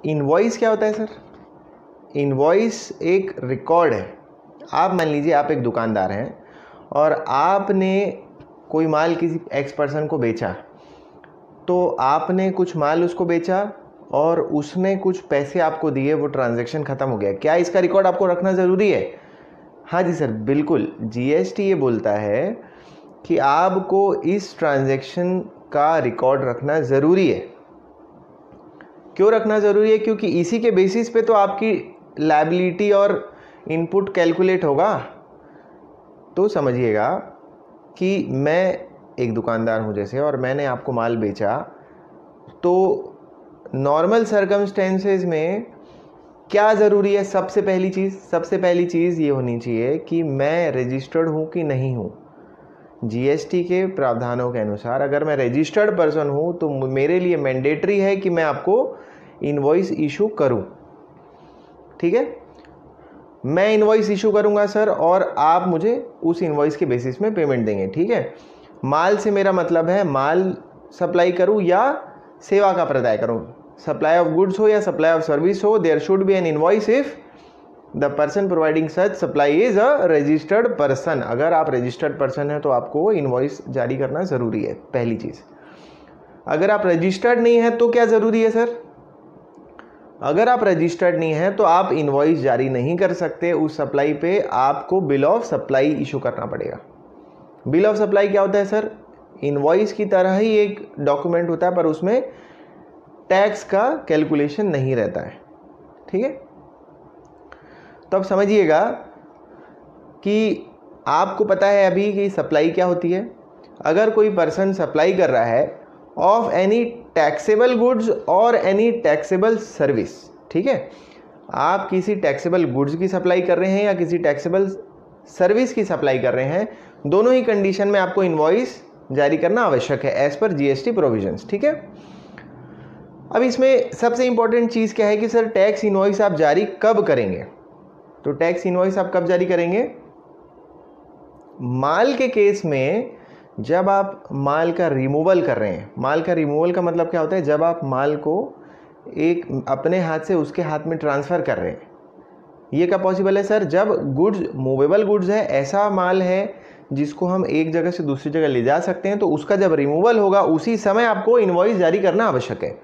Invoice क्या होता है सर? इनवॉइस एक रिकॉर्ड है। आप मान लीजिए आप एक दुकानदार हैं और आपने कोई माल किसी एक्स पर्सन को बेचा, तो आपने कुछ माल उसको बेचा और उसने कुछ पैसे आपको दिए, वो ट्रांजैक्शन ख़त्म हो गया। क्या इसका रिकॉर्ड आपको रखना ज़रूरी है? हाँ जी सर, बिल्कुल। जीएसटी ये बोलता है कि आपको इस ट्रांजैक्शन का रिकॉर्ड रखना ज़रूरी है। क्यों रखना ज़रूरी है? क्योंकि इसी के बेसिस पे तो आपकी लायबिलिटी और इनपुट कैलकुलेट होगा। तो समझिएगा कि मैं एक दुकानदार हूँ जैसे, और मैंने आपको माल बेचा, तो नॉर्मल सर्कमस्टेंसेस में क्या ज़रूरी है? सबसे पहली चीज़ ये होनी चाहिए कि मैं रजिस्टर्ड हूँ कि नहीं हूँ। जीएसटी के प्रावधानों के अनुसार अगर मैं रजिस्टर्ड पर्सन हूँ तो मेरे लिए मैंडेटरी है कि मैं आपको इनवॉइस इशू करूँ। ठीक है, मैं इनवॉइस इशू करूँगा सर, और आप मुझे उस इनवॉइस के बेसिस में पेमेंट देंगे। ठीक है, माल से मेरा मतलब है माल सप्लाई करूँ या सेवा का प्रदाय करूँ, सप्लाई ऑफ गुड्स हो या सप्लाई ऑफ सर्विस हो, there should be an invoice if the person providing such supply is a registered person. अगर आप रजिस्टर्ड पर्सन हैं तो आपको इनवॉइस जारी करना ज़रूरी है, पहली चीज़। अगर आप रजिस्टर्ड नहीं हैं तो क्या ज़रूरी है सर? अगर आप रजिस्टर्ड नहीं हैं तो आप इनवॉइस जारी नहीं कर सकते। उस सप्लाई पे आपको बिल ऑफ सप्लाई इशू करना पड़ेगा। बिल ऑफ सप्लाई क्या होता है सर? इनवॉइस की तरह ही एक डॉक्यूमेंट होता है, पर उसमें टैक्स का कैलकुलेशन नहीं रहता है। ठीक है, तो अब समझिएगा कि आपको पता है अभी कि सप्लाई क्या होती है। अगर कोई पर्सन सप्लाई कर रहा है ऑफ एनी टैक्सेबल गुड्स और एनी टैक्सेबल सर्विस, ठीक है, आप किसी टैक्सेबल गुड्स की सप्लाई कर रहे हैं या किसी टैक्सेबल सर्विस की सप्लाई कर रहे हैं, दोनों ही कंडीशन में आपको इनवॉइस जारी करना आवश्यक है एज पर जीएसटी प्रोविजंस। ठीक है, अब इसमें सबसे इंपॉर्टेंट चीज़ क्या है कि सर टैक्स इनवॉइस आप जारी कब करेंगे? तो टैक्स इनवॉइस आप कब जारी करेंगे? माल के केस में जब आप माल का रिमूवल कर रहे हैं। माल का रिमूवल का मतलब क्या होता है? जब आप माल को एक अपने हाथ से उसके हाथ में ट्रांसफ़र कर रहे हैं। ये क्या पॉसिबल है सर? जब गुड्स मूवेबल गुड्स है, ऐसा माल है जिसको हम एक जगह से दूसरी जगह ले जा सकते हैं, तो उसका जब रिमूवल होगा उसी समय आपको इनवॉइस जारी करना आवश्यक है।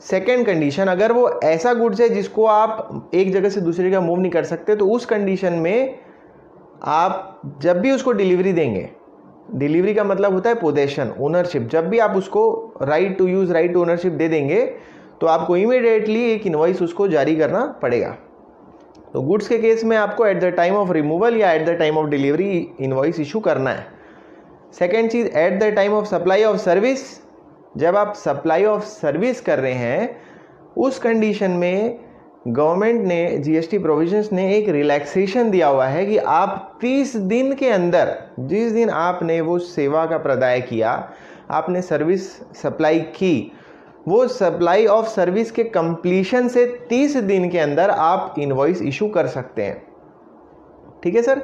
सेकेंड कंडीशन, अगर वो ऐसा गुड्स है जिसको आप एक जगह से दूसरी जगह मूव नहीं कर सकते, तो उस कंडीशन में आप जब भी उसको डिलीवरी देंगे, डिलीवरी का मतलब होता है पोजेशन, ओनरशिप, जब भी आप उसको right to use, right to ownership दे देंगे तो आपको इमीडिएटली एक इनवॉइस उसको जारी करना पड़ेगा। तो गुड्स के केस में आपको at the time of removal या at the time of delivery invoice issue करना है। सेकेंड चीज़, at the time of supply of service, जब आप सप्लाई ऑफ सर्विस कर रहे हैं उस कंडीशन में गवर्नमेंट ने, जीएसटी प्रोविजंस ने एक रिलैक्सेशन दिया हुआ है कि आप 30 दिन के अंदर, जिस दिन आपने वो सेवा का प्रदाय किया, आपने सर्विस सप्लाई की, वो सप्लाई ऑफ सर्विस के कंप्लीशन से 30 दिन के अंदर आप इनवॉइस इशू कर सकते हैं। ठीक है सर,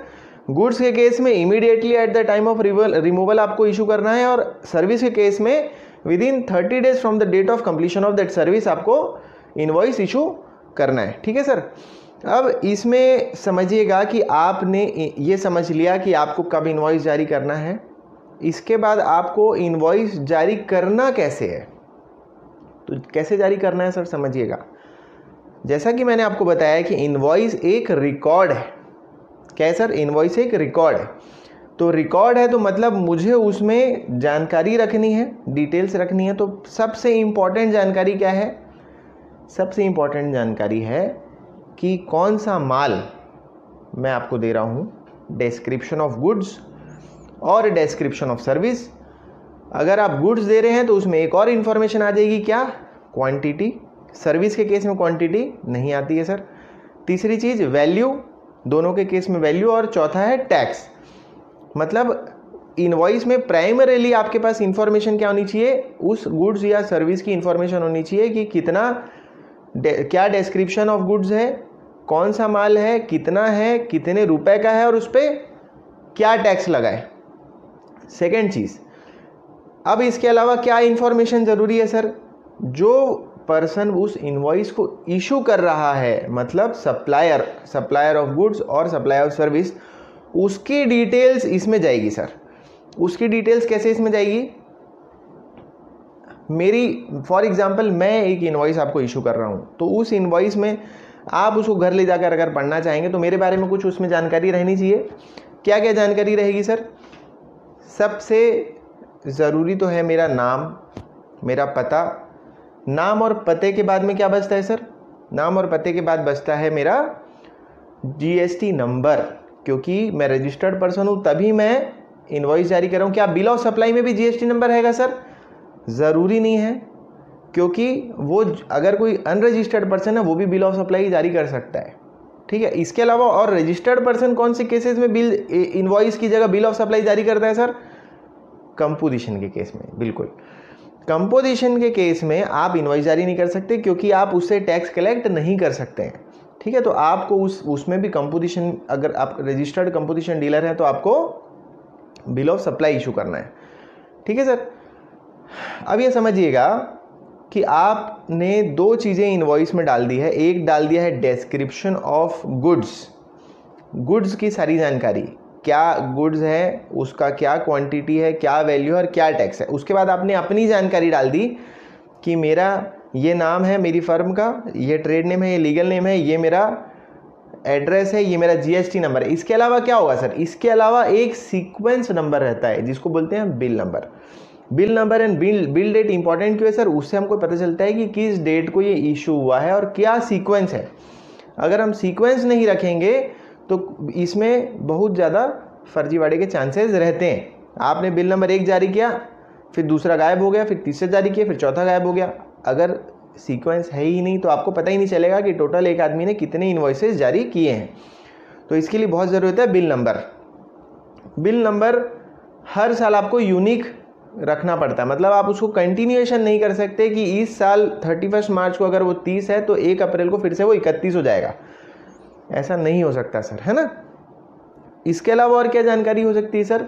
गुड्स के केस में immediately at the time of removal आपको इशू करना है, और सर्विस के केस में within 30 days from the date of completion of that service आपको इनवॉइस इशू करना है। ठीक है सर, अब इसमें समझिएगा कि आपने ये समझ लिया कि आपको कब इनवॉइस जारी करना है। इसके बाद आपको इनवॉइस जारी करना कैसे है, तो कैसे जारी करना है सर समझिएगा। जैसा कि मैंने आपको बताया कि इनवॉइस एक रिकॉर्ड है। क्या है सर? इनवॉइस एक रिकॉर्ड है। तो रिकॉर्ड है तो मतलब मुझे उसमें जानकारी रखनी है, डिटेल्स रखनी है। तो सबसे इम्पॉर्टेंट जानकारी क्या है? सबसे इम्पॉर्टेंट जानकारी है कि कौन सा माल मैं आपको दे रहा हूँ, डिस्क्रिप्शन ऑफ गुड्स और डिस्क्रिप्शन ऑफ सर्विस। अगर आप गुड्स दे रहे हैं तो उसमें एक और इन्फॉर्मेशन आ जाएगी, क्या? क्वांटिटी। सर्विस के केस में क्वांटिटी नहीं आती है सर। तीसरी चीज़ वैल्यू, दोनों के केस में वैल्यू, और चौथा है टैक्स। मतलब इनवॉइस में प्राइमरीली आपके पास इंफॉर्मेशन क्या होनी चाहिए? उस गुड्स या सर्विस की इंफॉर्मेशन होनी चाहिए कि कितना, क्या डिस्क्रिप्शन ऑफ गुड्स है, कौन सा माल है, कितना है, कितने रुपए का है, और उस पर क्या टैक्स लगा है। सेकेंड चीज़, अब इसके अलावा क्या इंफॉर्मेशन ज़रूरी है सर? जो पर्सन उस इनवॉइस को इशू कर रहा है, मतलब सप्लायर ऑफ गुड्स और सप्लायर ऑफ सर्विस, उसकी डिटेल्स इसमें जाएगी सर। उसकी डिटेल्स कैसे इसमें जाएगी? मेरी फॉर एग्जांपल मैं एक इनवॉइस आपको इशू कर रहा हूँ, तो उस इनवॉइस में आप उसको घर ले जाकर अगर पढ़ना चाहेंगे तो मेरे बारे में कुछ उसमें जानकारी रहनी चाहिए। क्या क्या जानकारी रहेगी सर? सबसे ज़रूरी तो है मेरा नाम, मेरा पता। नाम और पते के बाद में क्या बचता है सर? नाम और पते के बाद बचता है मेरा जीएसटी नंबर, क्योंकि मैं रजिस्टर्ड पर्सन हूँ तभी मैं इनवॉइस जारी कर रहा हूँ। क्या बिल ऑफ सप्लाई में भी जीएसटी नंबर रहेगा सर? ज़रूरी नहीं है, क्योंकि वो अगर कोई अनरजिस्टर्ड पर्सन है वो भी बिल ऑफ सप्लाई जारी कर सकता है। ठीक है, इसके अलावा और रजिस्टर्ड पर्सन कौन से केसेस में बिल इनवॉइस की जगह बिल ऑफ सप्लाई जारी करता है सर? कंपोजिशन के केस में। बिल्कुल, कंपोजिशन के केस में आप इनवॉइस जारी नहीं कर सकते, क्योंकि आप उससे टैक्स कलेक्ट नहीं कर सकते हैं। ठीक है, तो आपको उसमें भी कंपोजिशन, अगर आप रजिस्टर्ड कंपोजिशन डीलर हैं तो आपको बिल ऑफ सप्लाई इशू करना है। ठीक है सर, अब ये समझिएगा कि आपने दो चीज़ें इनवॉइस में डाल दी है। एक डाल दिया है डिस्क्रिप्शन ऑफ गुड्स की सारी जानकारी, क्या गुड्स है, उसका क्या क्वांटिटी है, क्या वैल्यू है और क्या टैक्स है। उसके बाद आपने अपनी जानकारी डाल दी कि मेरा ये नाम है मेरी फर्म का, ये ट्रेड नेम है, ये लीगल नेम है, ये मेरा एड्रेस है, ये मेरा जीएसटी नंबर है। इसके अलावा क्या होगा सर? इसके अलावा एक सीक्वेंस नंबर रहता है जिसको बोलते हैं bill number. Bill number and bill date important क्यों है सर? उससे हमको पता चलता है कि किस डेट को ये इशू हुआ है और क्या सीक्वेंस है। अगर हम सीक्वेंस नहीं रखेंगे तो इसमें बहुत ज़्यादा फर्जीवाड़े के चांसेस रहते हैं। आपने बिल नंबर 1 जारी किया, फिर दूसरा गायब हो गया, फिर तीसरा जारी किया, फिर चौथा गायब हो गया। अगर सीक्वेंस है ही नहीं तो आपको पता ही नहीं चलेगा कि टोटल एक आदमी ने कितने इनवॉइसेस जारी किए हैं। तो इसके लिए बहुत ज़रूरत है बिल नंबर। बिल नंबर हर साल आपको यूनिक रखना पड़ता है, मतलब आप उसको कंटिन्यूएशन नहीं कर सकते कि इस साल 31 मार्च को अगर वो 30 है तो 1 अप्रैल को फिर से वो 31 हो जाएगा। ऐसा नहीं हो सकता सर, है ना। इसके अलावा और क्या जानकारी हो सकती है सर?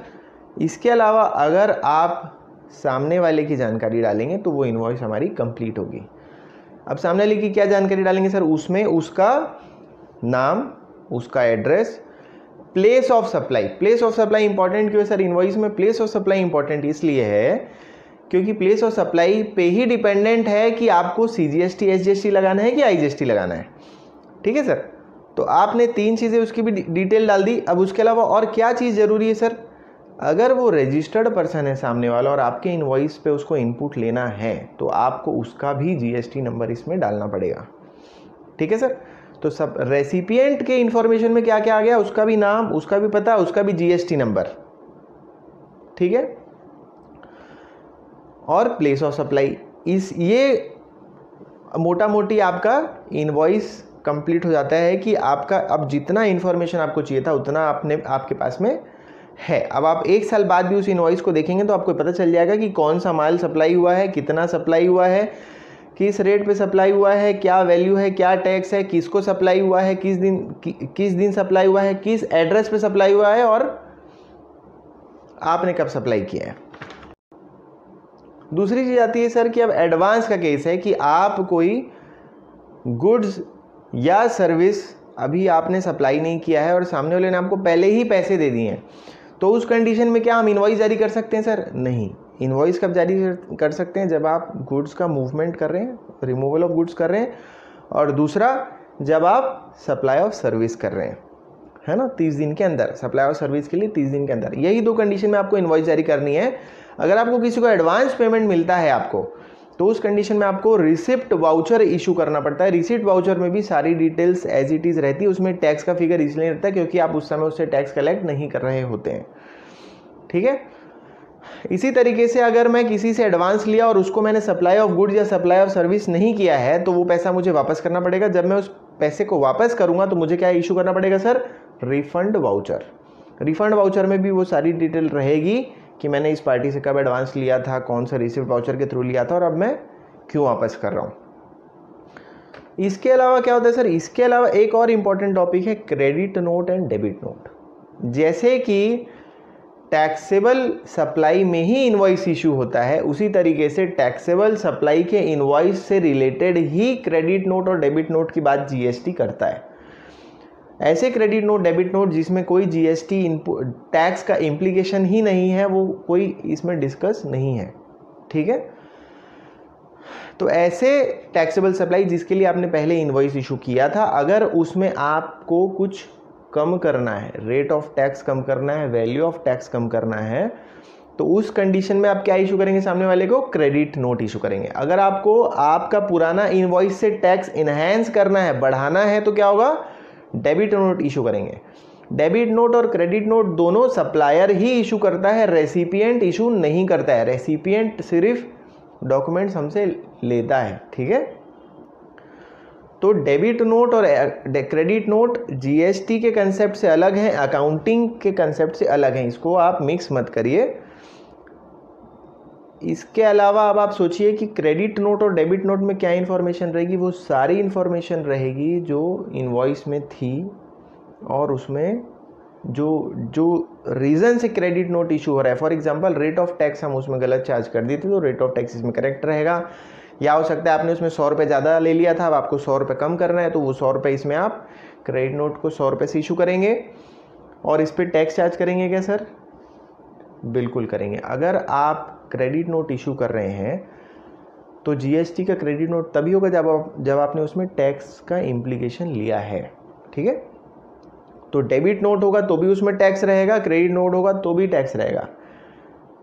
इसके अलावा अगर आप सामने वाले की जानकारी डालेंगे तो वो इनवॉइस हमारी कंप्लीट होगी। अब सामने वाले की क्या जानकारी डालेंगे सर? उसमें उसका नाम, उसका address, place of supply. Place of supply important क्यों है सर? इनवॉइस में प्लेस ऑफ सप्लाई इंपॉर्टेंट इसलिए है क्योंकि प्लेस ऑफ सप्लाई पे ही डिपेंडेंट है कि आपको सीजीएसटी एसजीएसटी लगाना है कि आईजीएसटी लगाना है। ठीक है सर, तो आपने 3 चीज़ें उसकी भी डिटेल डाल दी। अब उसके अलावा और क्या चीज़ ज़रूरी है सर? अगर वो रजिस्टर्ड पर्सन है सामने वाला और आपके इनवॉइस पे उसको इनपुट लेना है तो आपको उसका भी जीएसटी नंबर इसमें डालना पड़ेगा। ठीक है सर, तो सब रेसिपिएंट के इंफॉर्मेशन में क्या क्या आ गया? उसका भी नाम, उसका भी पता, उसका भी जीएसटी नंबर। ठीक है, और प्लेस ऑफ सप्लाई। ये मोटा मोटी आपका इनवॉइस कंप्लीट हो जाता है कि आपका अब जितना इंफॉर्मेशन आपको चाहिए था उतना आपके पास में है। अब आप 1 साल बाद भी उस इनवॉइस को देखेंगे तो आपको पता चल जाएगा कि कौन सा माल सप्लाई हुआ है, कितना सप्लाई हुआ है, किस रेट पे सप्लाई हुआ है, क्या वैल्यू है, क्या टैक्स है, किसको सप्लाई हुआ है, किस दिन सप्लाई हुआ है, किस एड्रेस पे सप्लाई हुआ है और आपने कब सप्लाई किया है। दूसरी चीज़ आती है सर कि अब एडवांस का केस है कि आप कोई गुड्स या सर्विस अभी आपने सप्लाई नहीं किया है और सामने वाले ने आपको पहले ही पैसे दे दिए हैं, तो उस कंडीशन में क्या हम इनवॉइस जारी कर सकते हैं सर? नहीं। इनवॉइस कब जारी कर सकते हैं? जब आप गुड्स का मूवमेंट कर रहे हैं, रिमूवल ऑफ गुड्स कर रहे हैं, और दूसरा जब आप सप्लाई ऑफ सर्विस कर रहे हैं, है ना, 30 दिन के अंदर। सप्लाई ऑफ सर्विस के लिए 30 दिन के अंदर, यही 2 कंडीशन में आपको इनवॉइस जारी करनी है। अगर आपको किसी को एडवांस पेमेंट मिलता है आपको, तो उस कंडीशन में आपको रिसिप्ट वाउचर इशू करना पड़ता है। रिसिप्ट वाउचर में भी सारी डिटेल्स एज इट इज़ रहती है, उसमें टैक्स का फिगर इसलिए रहता है क्योंकि आप उस समय उससे टैक्स कलेक्ट नहीं कर रहे होते हैं। ठीक है, इसी तरीके से अगर मैं किसी से एडवांस लिया और उसको मैंने सप्लाई ऑफ गुड्स या सप्लाई ऑफ सर्विस नहीं किया है तो वो पैसा मुझे वापस करना पड़ेगा। जब मैं उस पैसे को वापस करूंगा तो मुझे क्या इशू करना पड़ेगा sir? Refund voucher. Refund voucher में भी वो सारी डिटेल रहेगी कि मैंने इस पार्टी से कब एडवांस लिया था, कौन सा रिसिप्ट वाउचर के थ्रू लिया था और अब मैं क्यों वापस कर रहा हूँ। इसके अलावा क्या होता है सर? इसके अलावा एक और इम्पॉर्टेंट टॉपिक है credit note and debit note. जैसे कि टैक्सेबल सप्लाई में ही इनवॉइस इशू होता है, उसी तरीके से टैक्सेबल सप्लाई के इनवॉइस से रिलेटेड ही क्रेडिट नोट और डेबिट नोट की बात जीएसटी करता है। ऐसे क्रेडिट नोट, डेबिट नोट जिसमें कोई जीएसटी टैक्स का इम्प्लीकेशन ही नहीं है, वो कोई इसमें डिस्कस नहीं है। ठीक है, तो ऐसे टैक्सेबल सप्लाई जिसके लिए आपने पहले इनवॉइस इशू किया था, अगर उसमें आपको कुछ कम करना है, रेट ऑफ टैक्स कम करना है, वैल्यू ऑफ टैक्स कम करना है, तो उस कंडीशन में आप क्या इशू करेंगे? सामने वाले को क्रेडिट नोट इशू करेंगे। अगर आपको आपका पुराना इनवॉइस से टैक्स इनहेंस करना है, बढ़ाना है, तो क्या होगा? डेबिट नोट इशू करेंगे। डेबिट नोट और क्रेडिट नोट दोनों सप्लायर ही इशू करता है, रेसिपिएंट इशू नहीं करता है। रेसिपिएंट सिर्फ डॉक्यूमेंट्स हमसे लेता है। ठीक है, तो डेबिट नोट और क्रेडिट नोट जीएसटी के कंसेप्ट से अलग हैं, अकाउंटिंग के कंसेप्ट से अलग हैं, इसको आप मिक्स मत करिए। इसके अलावा अब आप सोचिए कि क्रेडिट नोट और डेबिट नोट में क्या इन्फॉर्मेशन रहेगी? वो सारी इन्फॉर्मेशन रहेगी जो इनवॉइस में थी, और उसमें जो रीज़न से क्रेडिट नोट इशू हो रहा है, for example rate of tax हम उसमें गलत चार्ज कर दी थी, तो रेट ऑफ टैक्स इसमें करेक्ट रहेगा। या हो सकता है आपने उसमें 100 रुपये ज़्यादा ले लिया था, अब आपको 100 रुपये कम करना है, तो वो 100 रुपये इसमें आप क्रेडिट नोट को 100 रुपये से इशू करेंगे। और इस पर टैक्स चार्ज करेंगे क्या सर? बिल्कुल करेंगे। अगर आप क्रेडिट नोट इशू कर रहे हैं तो जीएसटी का क्रेडिट नोट तभी होगा जब आपने उसमें टैक्स का इम्प्लीकेशन लिया है। ठीक है, तो डेबिट नोट होगा तो भी उसमें टैक्स रहेगा, क्रेडिट नोट होगा तो भी टैक्स रहेगा।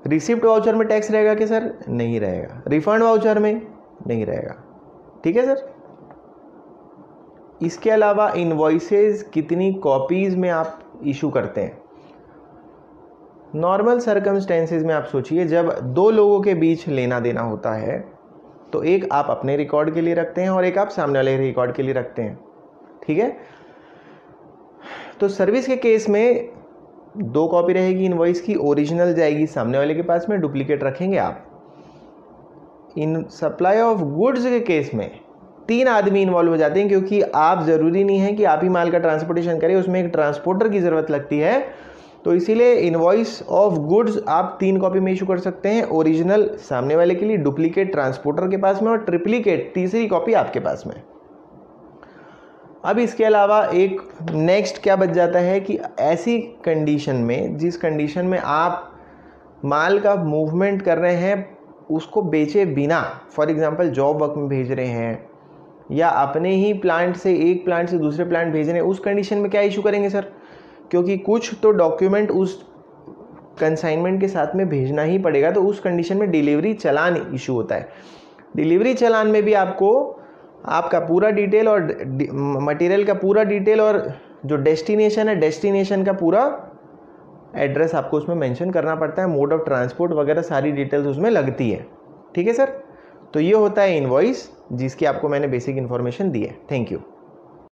रिसिप्ट वाउचर में टैक्स रहेगा कि सर? नहीं रहेगा। रिफंड वाउचर में नहीं रहेगा। ठीक है सर। इसके अलावा इनवॉइसेस कितनी कॉपीज में आप इशू करते हैं? नॉर्मल सर्कमस्टेंसेस में आप सोचिए, जब दो लोगों के बीच लेना देना होता है तो एक आप अपने रिकॉर्ड के लिए रखते हैं और एक आप सामने वाले रिकॉर्ड के लिए रखते हैं। ठीक है, तो सर्विस के केस में 2 कॉपी रहेगी इनवॉइस की, ओरिजिनल जाएगी सामने वाले के पास में, डुप्लीकेट रखेंगे आप। इन सप्लाई ऑफ गुड्स के केस में 3 आदमी इन्वॉल्व हो जाते हैं, क्योंकि आप ज़रूरी नहीं है कि आप ही माल का ट्रांसपोर्टेशन करें, उसमें एक ट्रांसपोर्टर की ज़रूरत लगती है। तो इसीलिए इनवॉइस ऑफ गुड्स आप 3 कॉपी में इशू कर सकते हैं, ओरिजिनल सामने वाले के लिए, डुप्लीकेट ट्रांसपोर्टर के पास में, और ट्रिप्लीकेट तीसरी कॉपी आपके पास में। अब इसके अलावा एक नेक्स्ट क्या बच जाता है कि ऐसी कंडीशन में, जिस कंडीशन में आप माल का मूवमेंट कर रहे हैं उसको बेचे बिना, फॉर एग्जांपल जॉब वर्क में भेज रहे हैं या अपने ही प्लांट से एक प्लांट से दूसरे प्लांट भेज रहे हैं, उस कंडीशन में क्या इशू करेंगे सर? क्योंकि कुछ तो डॉक्यूमेंट उस कंसाइनमेंट के साथ में भेजना ही पड़ेगा, तो उस कंडीशन में डिलीवरी चालान इशू होता है। डिलीवरी चालान में भी आपको आपका पूरा डिटेल और मटेरियल का पूरा डिटेल और जो डेस्टिनेशन है, डेस्टिनेशन का पूरा एड्रेस आपको उसमें मेंशन करना पड़ता है, मोड ऑफ ट्रांसपोर्ट वगैरह सारी डिटेल्स उसमें लगती है। ठीक है सर, तो ये होता है इनवॉइस, जिसकी आपको मैंने बेसिक इन्फॉर्मेशन दी है। Thank you.